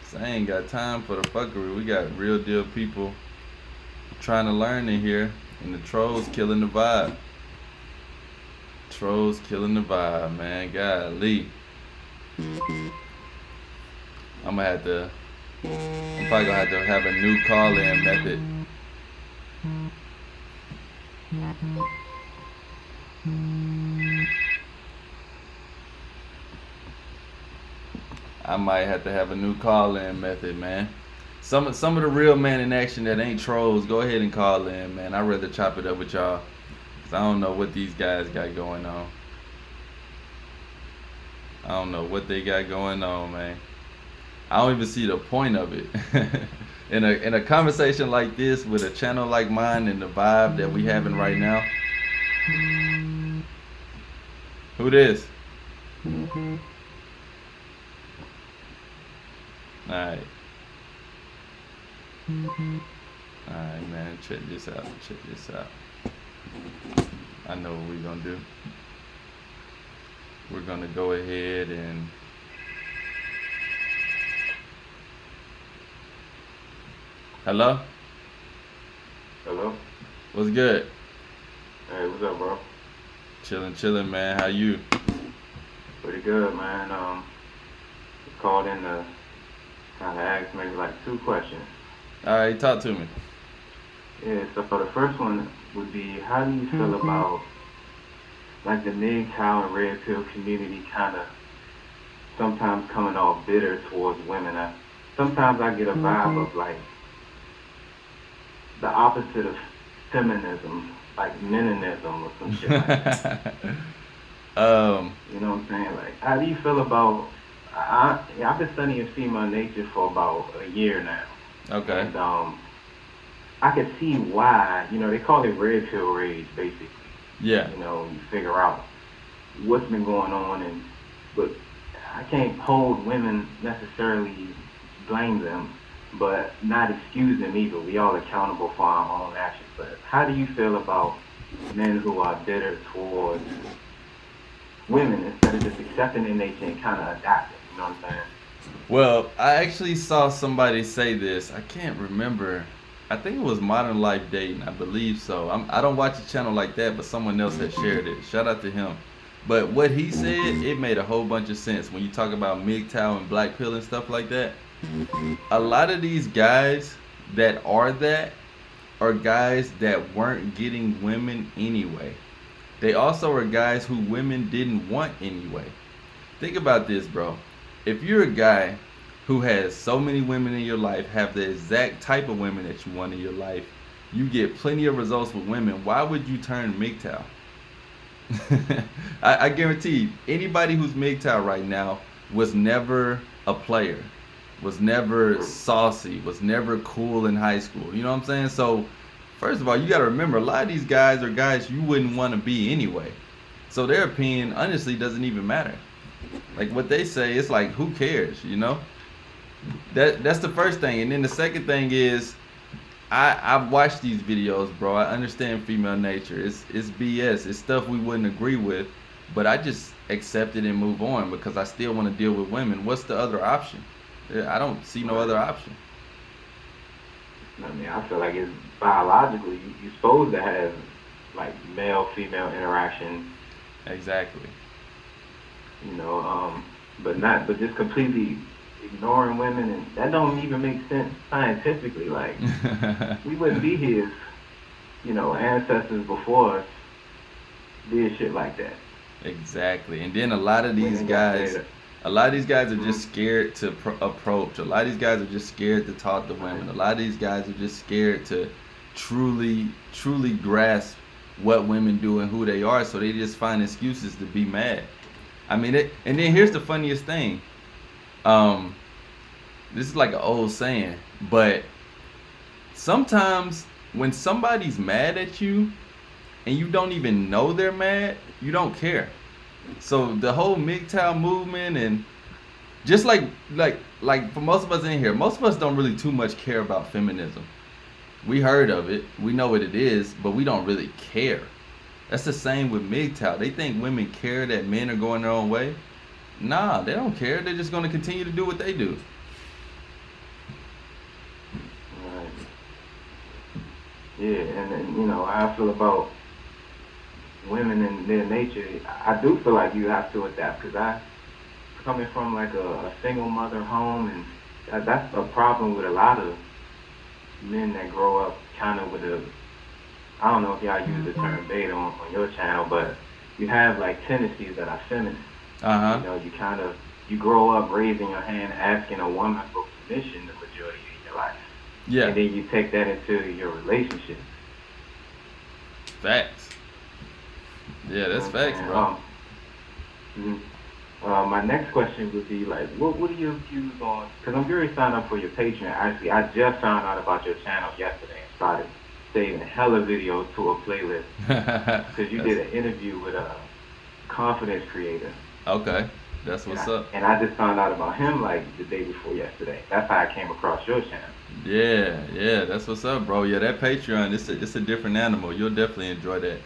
So I ain't got time for the fuckery. We got real deal people trying to learn in here, and the trolls killing the vibe. Trolls killing the vibe, man. Golly. I'm probably gonna have to have a new call-in method. I might have to have a new call-in method, man. Some of the real man in action that ain't trolls, go ahead and call in, man. I'd rather chop it up with y'all, because I don't know what these guys got going on. I don't know what they got going on, man. I don't even see the point of it. In a conversation like this, with a channel like mine and the vibe that we having right now. Who this? Alright. Alright, man. Check this out. Check this out. I know what we're gonna do. We're gonna go ahead and hello? Hello? What's good? Hey, what's up, bro? Chillin', man. How you? Pretty good, man. Called in to kind of ask maybe like 2 questions. Alright, talk to me. Yeah, so the first one would be, how do you feel about like the MGTOW and Redpill community kind of sometimes coming off bitter towards women? Sometimes I get a vibe of like the opposite of feminism, like meninism or some shit like that. You know what I'm saying? Like, how do you feel about, I've been studying female nature for about a year now. Okay. And I could see why, you know, they call it red pill rage, basically. Yeah. You know, you figure out what's been going on, but I can't hold women necessarily, blame them, but not excuse them either. We all accountable for our own actions. But how do you feel about men who are bitter towards women instead of just accepting their nature and kind of adapting? You know what I'm saying? Well, I actually saw somebody say this. I can't remember. I think it was Modern Life Dating. I believe so. I don't watch a channel like that, but someone else had shared it. Shout out to him. But what he said, it made a whole bunch of sense when you talk about MGTOW and Black Pill and stuff like that. A lot of these guys that are guys that weren't getting women anyway. They also are guys who women didn't want anyway. Think about this, bro. If you're a guy who has so many women in your life, have the exact type of women that you want in your life, you get plenty of results with women, why would you turn MGTOW? I guarantee anybody who's MGTOW right now was never a player, was never saucy, was never cool in high school. You know what I'm saying? So, first of all, you got to remember, a lot of these guys are guys you wouldn't want to be anyway. So their opinion, honestly, doesn't even matter. Like what they say, it's like, who cares, you know? That's the first thing. And then the second thing is, I've watched these videos, bro. I understand female nature. It's BS. It's stuff we wouldn't agree with, but I just accept it and move on because I still want to deal with women. What's the other option? I don't see no other option. I mean, I feel like it's biologically you're supposed to have like male-female interaction. Exactly. You know, but just completely ignoring women, and that don't even make sense scientifically. Like, we wouldn't be here if, you know, ancestors before us did shit like that. Exactly. And then a lot of these guys are just scared to approach. A lot of these guys are just scared to talk to women. A lot of these guys are just scared to truly grasp what women do and who they are, so they just find excuses to be mad. I mean, and then here's the funniest thing. This is like an old saying, but sometimes when somebody's mad at you and you don't even know they're mad, you don't care. So the whole MGTOW movement, and just like for most of us in here, most of us don't really too much care about feminism. We heard of it, we know what it is, but we don't really care. That's the same with MGTOW. They think women care that men are going their own way. Nah, they don't care. They're just going to continue to do what they do. Right. Yeah, and then, you know, how I feel about women and their nature, I do feel like you have to adapt, because I, coming from like a single mother home, and that's a problem with a lot of men that grow up kind of with a, I don't know if y'all use the term beta on your channel, but you have like tendencies that are feminine. Uh-huh. You know, you grow up raising your hand, asking a woman for permission the majority of your life. Yeah. And then you take that into your relationship. Facts. Yeah, that's facts, bro. My next question would be like, what are your views on? Because I'm curious to sign up for your Patreon. Actually, I just found out about your channel yesterday and started saving hella videos to a playlist. Because you did an interview with a confidence creator. Okay, that's what's up. And I just found out about him like the day before yesterday. That's how I came across your channel. Yeah, that's what's up, bro. Yeah, that Patreon, it's a different animal. You'll definitely enjoy that.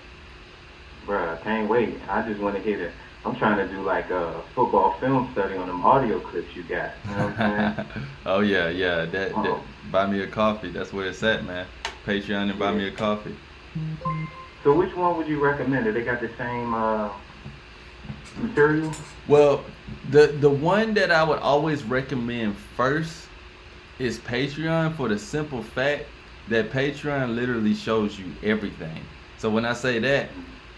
Bruh, I can't wait. I just want to get it. I'm trying to do like a football film study on them audio clips you got. You know what I'm saying? Oh yeah. That buy me a coffee. That's where it's at, man. Patreon and buy me a coffee. So which one would you recommend? Do they got the same material? Well, the one that I would always recommend first is Patreon, for the simple fact that Patreon literally shows you everything. So when I say that,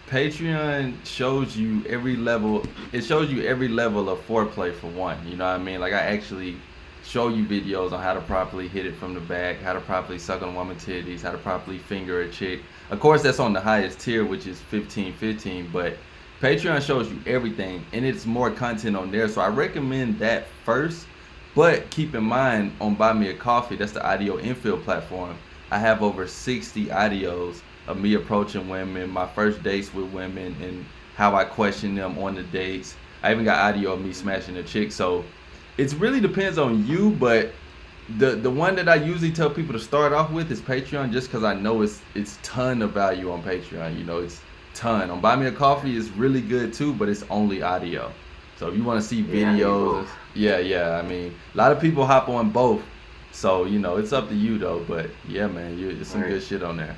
Patreon shows you every level. It shows you every level of foreplay, for one. You know what I mean? Like, I actually show you videos on how to properly hit it from the back, how to properly suck on a woman's titties, how to properly finger a chick. Of course, that's on the highest tier, which is $15.15, but Patreon shows you everything, and it's more content on there. So I recommend that first. But keep in mind, on Buy Me a Coffee, that's the audio Infield platform, I have over 60 audios of me approaching women, my first dates with women, and how I question them on the dates. I even got audio of me smashing a chick. So it really depends on you, but the one that I usually tell people to start off with is Patreon, just because I know it's ton of value on Patreon. You know, it's ton. On Buy Me a Coffee is really good too, but it's only audio. So if you want to see videos, yeah, I mean, a lot of people hop on both. So, you know, it's up to you though. But yeah, man, it's some good shit on there.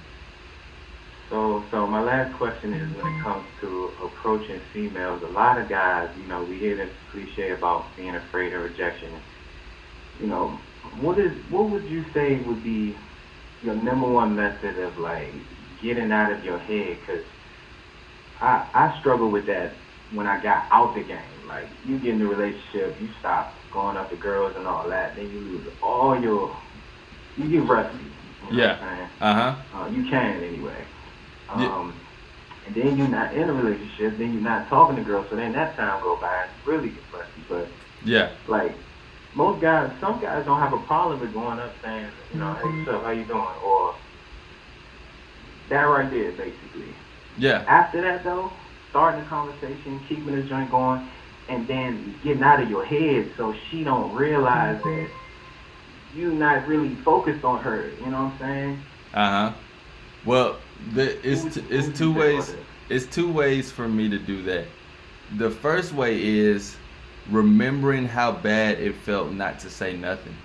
So my last question is, when it comes to approaching females, a lot of guys, you know, we hear this cliche about being afraid of rejection. You know, what would you say would be your number one method of like getting out of your head? Because I struggle with that when I got out the game. Like, you get in a relationship, you stop going up to girls and all that, then you lose all your, you get rusty. You know what I'm saying? You can anyway. and then you're not in a relationship, then you're not talking to girls, so then that time go by and you really get fussy. But Yeah. like most guys, some guys don't have a problem with going up saying, you know, hey, what's up, how you doing? Or that right there, basically. Yeah. After that, though, starting the conversation, keeping the joint going, and then getting out of your head so she don't realize that you not really focused on her. You know what I'm saying? Uh-huh. Well, it's two ways. It's two ways for me to do that. The first way is remembering how bad it felt not to say nothing.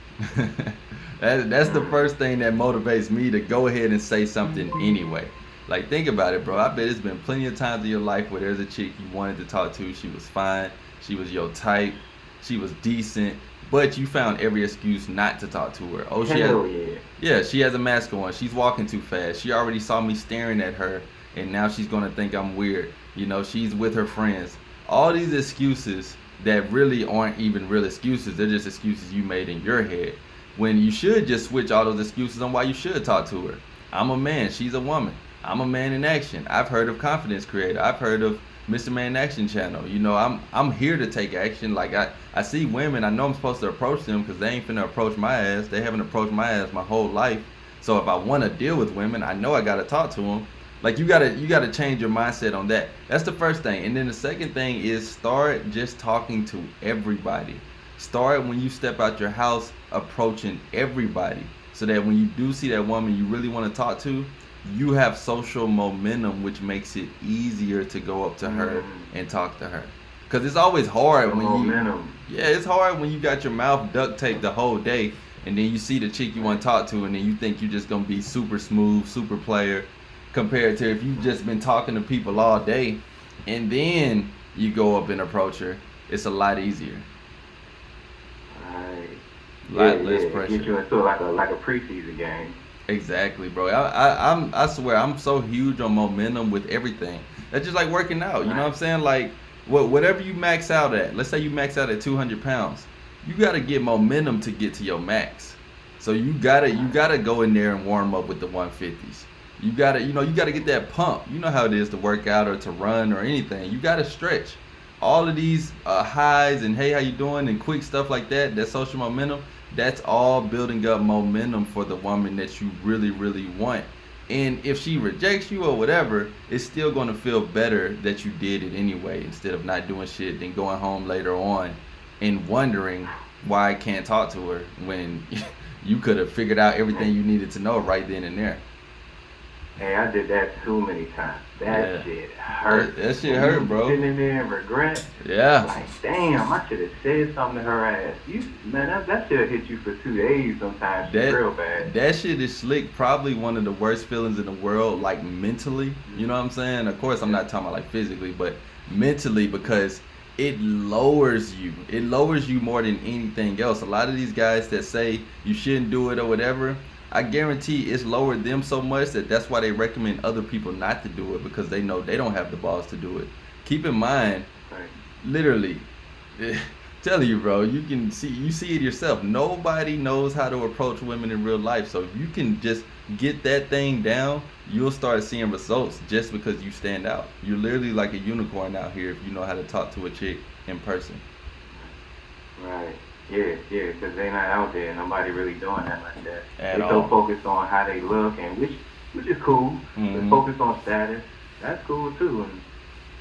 That's the first thing that motivates me to go ahead and say something anyway. Like, think about it, bro. I bet it's been plenty of times in your life where there's a chick you wanted to talk to. She was fine. She was your type. She was decent. But you found every excuse not to talk to her. Oh, she has a mask on. She's walking too fast. She already saw me staring at her, and now she's going to think I'm weird. You know, she's with her friends. All these excuses that really aren't even real excuses. They're just excuses you made in your head. When you should just switch all those excuses on why you should talk to her. I'm a man. She's a woman. I'm a man in action. I've heard of Confidence Creator. I've heard of Mr. Man Action Channel. You know, I'm here to take action. Like, I see women. I know I'm supposed to approach them because they ain't finna approach my ass. They haven't approached my ass my whole life. So if I want to deal with women, I know I gotta talk to them. Like, you gotta change your mindset on that. That's the first thing. And then the second thing is start just talking to everybody. Start when you step out your house approaching everybody, so that when you do see that woman you really want to talk to, you have social momentum, which makes it easier to go up to her and talk to her. Because it's always hard it's hard when you got your mouth duct taped the whole day, and then you see the chick you want to talk to, and then you think you're just gonna be super smooth, super player, compared to if you've just been talking to people all day, and then you go up and approach her. It's a lot easier. Less pressure. Get you into like a preseason game. Exactly, bro. I swear I'm so huge on momentum with everything. That's just like working out. You know what I'm saying? Like, whatever you max out at. Let's say you max out at 200 pounds. You gotta get momentum to get to your max. So you gotta go in there and warm up with the 150s. You gotta get that pump. You know how it is to work out or to run or anything. You gotta stretch. All of these highs and hey, how you doing, and quick stuff like that, that social momentum, that's all building up momentum for the woman that you really, really want. And if she rejects you or whatever, it's still going to feel better that you did it anyway, instead of not doing shit, then going home later on and wondering why I can't talk to her when you could have figured out everything you needed to know right then and there. Hey, I did that too many times. That shit hurt. That shit hurt, bro. Sitting in there and regret. Yeah. Like, damn, I should have said something to her ass. That should have hit you for 2 days sometimes. Real bad. That shit is slick. Probably one of the worst feelings in the world, like mentally. You know what I'm saying? Of course, I'm not talking about like physically, but mentally, because it lowers you. It lowers you more than anything else. A lot of these guys that say you shouldn't do it or whatever, I guarantee it's lowered them so much that that's why they recommend other people not to do it, because they know they don't have the balls to do it. Keep in mind, literally, telling you, bro, you see it yourself. Nobody knows how to approach women in real life. So if you can just get that thing down, you'll start seeing results just because you stand out. You're literally like a unicorn out here if you know how to talk to a chick in person. Right. Yeah, because they're not out there. Nobody really doing that like that. They're so focused on how they look, and which is cool. They're focused on status. That's cool too, and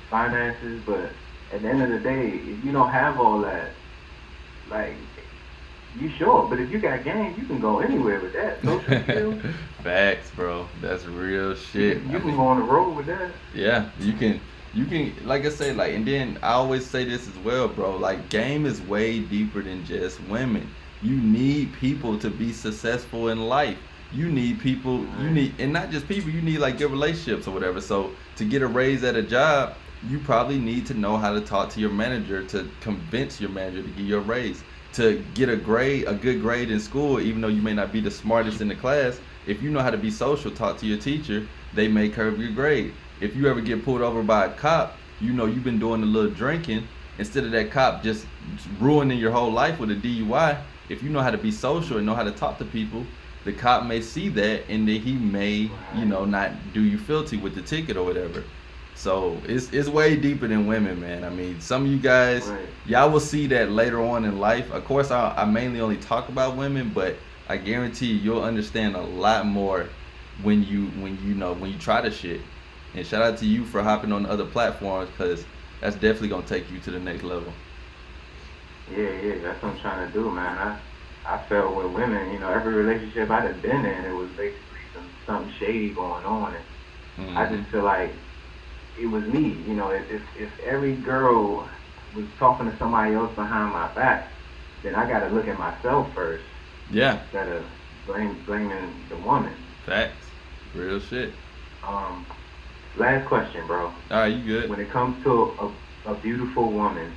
finances. But at the end of the day, if you don't have all that, like, you sure. But if you got game, you can go anywhere with that. Social skills. Facts, bro. That's real shit. You can go on the road with that. Yeah, you can, like I say, like, and then I always say this as well, bro, like, game is way deeper than just women. You need people to be successful in life. You need people, and not just people, you need like good relationships or whatever. So to get a raise at a job, you probably need to know how to talk to your manager to convince your manager to give you a raise. To get a good grade in school, even though you may not be the smartest in the class, if you know how to be social, talk to your teacher, they may curve your grade. If you ever get pulled over by a cop, you know you've been doing a little drinking, instead of that cop just ruining your whole life with a DUI, if you know how to be social and know how to talk to people, the cop may see that, and then he may, not do you filthy with the ticket or whatever. So it's way deeper than women, man. I mean, some of you guys, Right. y'all will see that later on in life. Of course, I mainly only talk about women, but I guarantee you'll understand a lot more when you try the shit. And shout out to you for hopping on the other platforms, because that's definitely gonna take you to the next level. Yeah, that's what I'm trying to do, man. I felt with women, you know, every relationship I'd have been in, it was basically something shady going on, and I just feel like it was me, you know. If every girl was talking to somebody else behind my back, then I got to look at myself first. Yeah. Instead of blaming the woman. Facts. Real shit. Last question, bro. All right, you good? When it comes to a beautiful woman,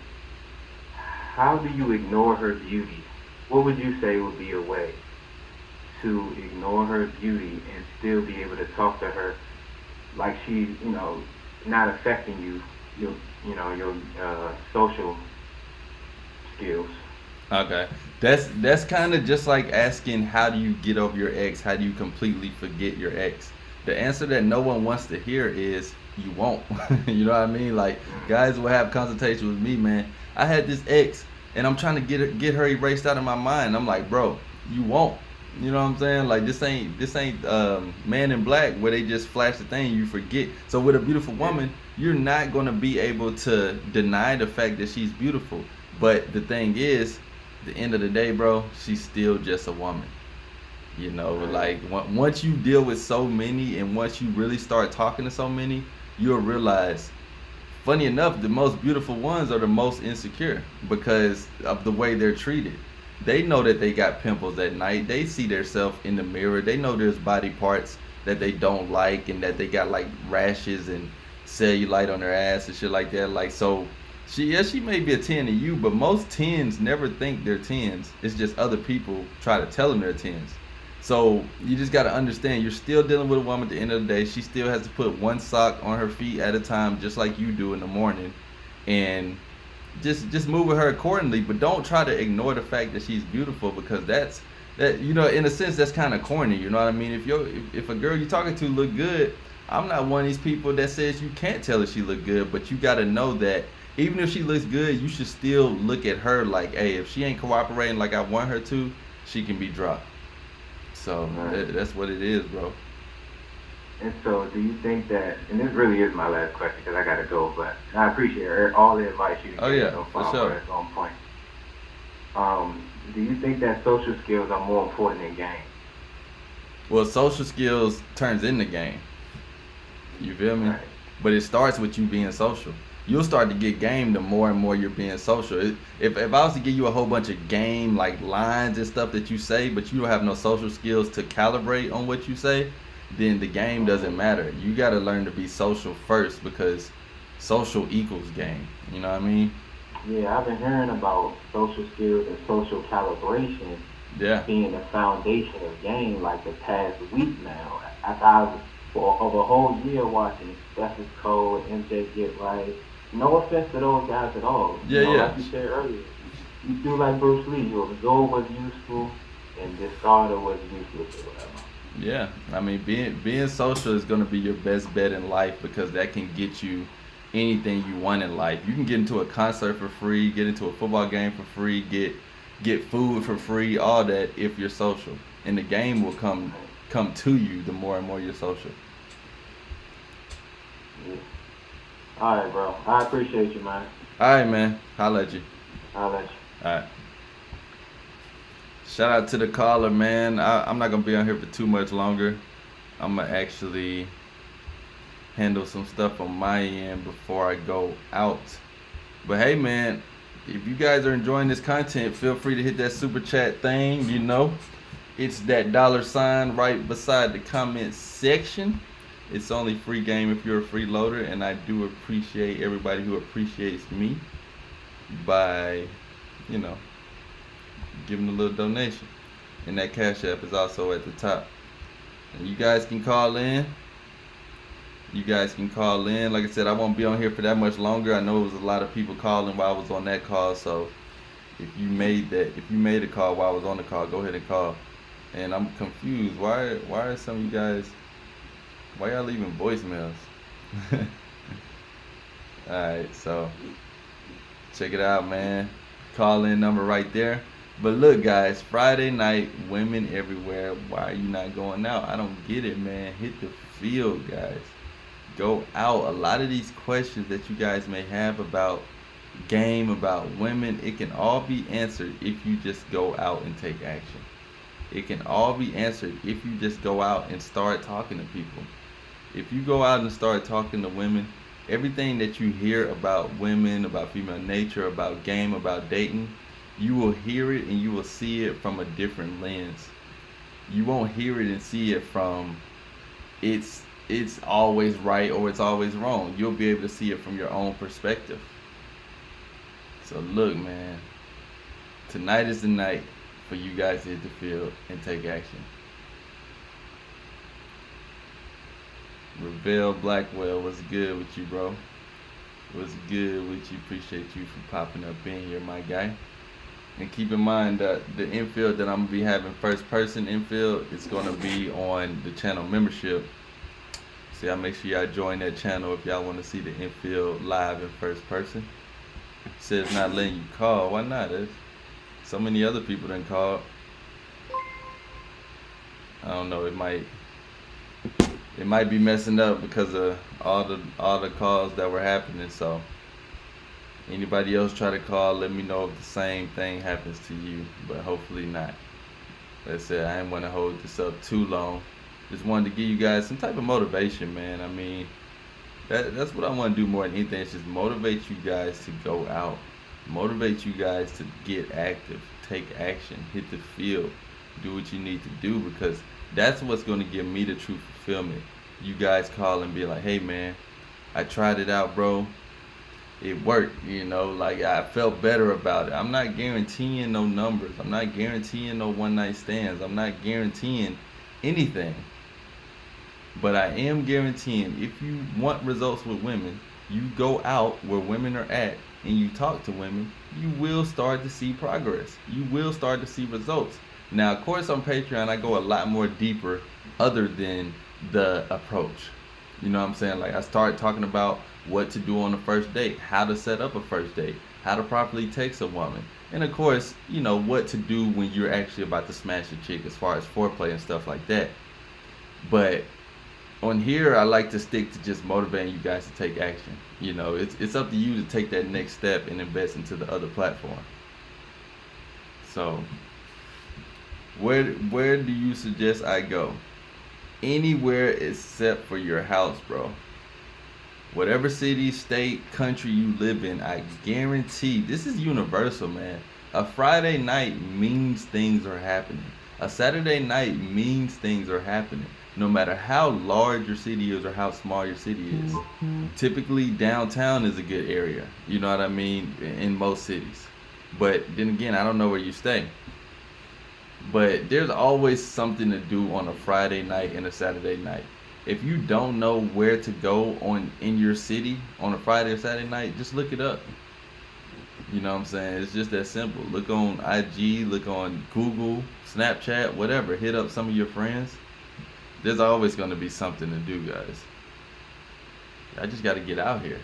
how do you ignore her beauty? What would you say would be a way to ignore her beauty and still be able to talk to her like she's, you know, not affecting your social skills? Okay. That's kind of just like asking, how do you get over your ex? How do you completely forget your ex? The answer that no one wants to hear is you won't. You know what I mean? Like, guys will have consultation with me, man. I had this ex, and I'm trying to get her erased out of my mind. I'm like, bro, you won't. You know what I'm saying? Like, this ain't Man in Black where they just flash the thing, you forget. So with a beautiful woman, you're not gonna be able to deny the fact that she's beautiful. But the thing is, at the end of the day, bro, she's still just a woman. You know, like once you deal with so many, and once you really start talking to so many, you'll realize, funny enough, the most beautiful ones are the most insecure because of the way they're treated. They know that they got pimples at night. They see themselves in the mirror. They know there's body parts that they don't like, and that they got like rashes and cellulite on their ass and shit like that. Like, so she may be a 10 to you, but most 10s never think they're 10s. It's just other people try to tell them they're 10s. So you just got to understand, you're still dealing with a woman at the end of the day. She still has to put one sock on her feet at a time, just like you do in the morning, and just move with her accordingly. But don't try to ignore the fact that she's beautiful, because that, you know, in a sense, that's kind of corny. You know what I mean? If a girl you're talking to look good, I'm not one of these people that says you can't tell if she look good, but you got to know that even if she looks good, you should still look at her like, hey, if she ain't cooperating like I want her to, she can be dropped. So that's what it is, bro. And so, do you think that, and this really is my last question because I gotta go, but I appreciate all the advice you gave so far. For sure. It's on point. Do you think that social skills are more important than game? Well, social skills turns into game. You feel me? Right. But it starts with you being social. You'll start to get game the more and more you're being social. If I was to give you a whole bunch of game like lines and stuff that you say, but you don't have no social skills to calibrate on what you say, then the game doesn't matter. You got to learn to be social first, because social equals game. You know what I mean? Yeah, I've been hearing about social skills and social calibration being the foundation of game like the past week now. After I was over a whole year watching Steph is Cold, MJ Get Right. No offense to those guys at all. Like you said earlier, you do like Bruce Lee. You absorb what's useful and discard what's useless or whatever. Yeah, I mean, being social is going to be your best bet in life, because that can get you anything you want in life. You can get into a concert for free, get into a football game for free, get food for free, all that, if you're social. And the game will come to you the more and more you're social. Yeah. All right, bro. I appreciate you, man. All right, man. Holla at you. I'll let you. All right. Shout out to the caller, man. I'm not going to be on here for too much longer. I'm going to actually handle some stuff on my end before I go out. But hey, man, if you guys are enjoying this content, feel free to hit that super chat thing. You know, it's that $sign right beside the comment section. It's only free game if you're a freeloader, and I do appreciate everybody who appreciates me by, you know, giving a little donation. And that Cash App is also at the top. And you guys can call in. Like I said, I won't be on here for that much longer. I know it was a lot of people calling while I was on that call, so if you made a call while I was on the call, go ahead and call. And I'm confused. Why are some of you guys, why y'all leaving voicemails? Alright, so check it out, man. Call in number right there. But look, guys, Friday night, women everywhere. Why are you not going out? I don't get it, man. Hit the field, guys. Go out. A lot of these questions that you guys may have about game, about women, it can all be answered if you just go out and take action. It can all be answered if you just go out and start talking to people. If you go out and start talking to women, everything that you hear about women, about female nature, about game, about dating, you will hear it and you will see it from a different lens. You won't hear it and see it from it's always right or it's always wrong. You'll be able to see it from your own perspective. So look, man, tonight is the night for you guys to hit the field and take action. Redpill Blackwell, what's good with you, bro? What's good with you? Appreciate you for popping up in here, my guy. And keep in mind that the infield that I'm gonna be having first person infield is gonna be on the channel membership. So y'all make sure y'all join that channel if y'all want to see the infield live in first person. It says not letting you call. Why not? There's so many other people done called. I don't know. It might be messing up because of all the calls that were happening. So anybody else try to call, let me know if the same thing happens to you, but hopefully not. Like I said, I didn't want to hold this up too long. Just wanted to give you guys some type of motivation, man. I mean, that's what I want to do more than anything. It's just motivate you guys to go out. Motivate you guys to get active, take action, hit the field, do what you need to do, because that's what's going to give me the true fulfillment. You guys call and be like, hey man, I tried it out, bro. It worked, you know, like I felt better about it. I'm not guaranteeing no numbers. I'm not guaranteeing no one night stands. I'm not guaranteeing anything. But I am guaranteeing if you want results with women, you go out where women are at and you talk to women, you will start to see progress. You will start to see results. Now, of course, on Patreon, I go a lot more deeper other than the approach. You know what I'm saying? Like I start talking about what to do on the first date, how to set up a first date, how to properly text a woman. And of course, you know, what to do when you're actually about to smash a chick as far as foreplay and stuff like that. But on here, I like to stick to just motivating you guys to take action. You know, it's up to you to take that next step and invest into the other platform. So, where do you suggest I go? Anywhere except for your house, bro. Whatever city, state, country you live in, I guarantee, this is universal, man. A Friday night means things are happening. A Saturday night means things are happening. No matter how large your city is or how small your city is. Typically, downtown is a good area. You know what I mean? In most cities. But then again, I don't know where you stay. But there's always something to do on a Friday night and a Saturday night. If you don't know where to go in your city on a Friday or Saturday night, just look it up. You know what I'm saying? It's just that simple. Look on IG, look on Google, Snapchat, whatever. Hit up some of your friends. There's always going to be something to do, guys. I just got to get out here.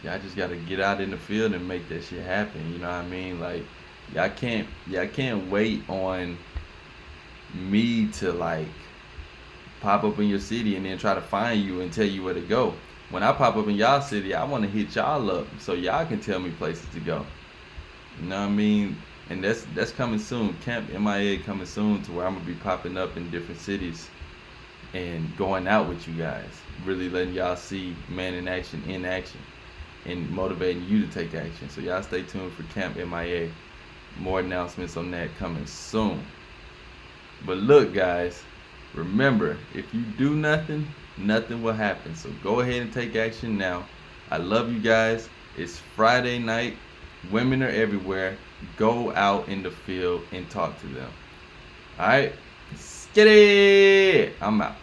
Y'all just got to get out in the field and make that shit happen. You know what I mean? Like, y'all can't wait on me to like pop up in your city and then try to find you and tell you where to go. When I pop up in y'all city, I want to hit y'all up so y'all can tell me places to go. You know what I mean? And that's coming soon. Camp MIA coming soon, to where I'm gonna be popping up in different cities and going out with you guys, really letting y'all see man in action, and motivating you to take action. So y'all stay tuned for Camp MIA. More announcements on that coming soon. But look, guys, remember, if you do nothing, nothing will happen. So go ahead and take action now. I love you guys. It's Friday night. Women are everywhere. Go out in the field and talk to them. All right, get it. I'm out.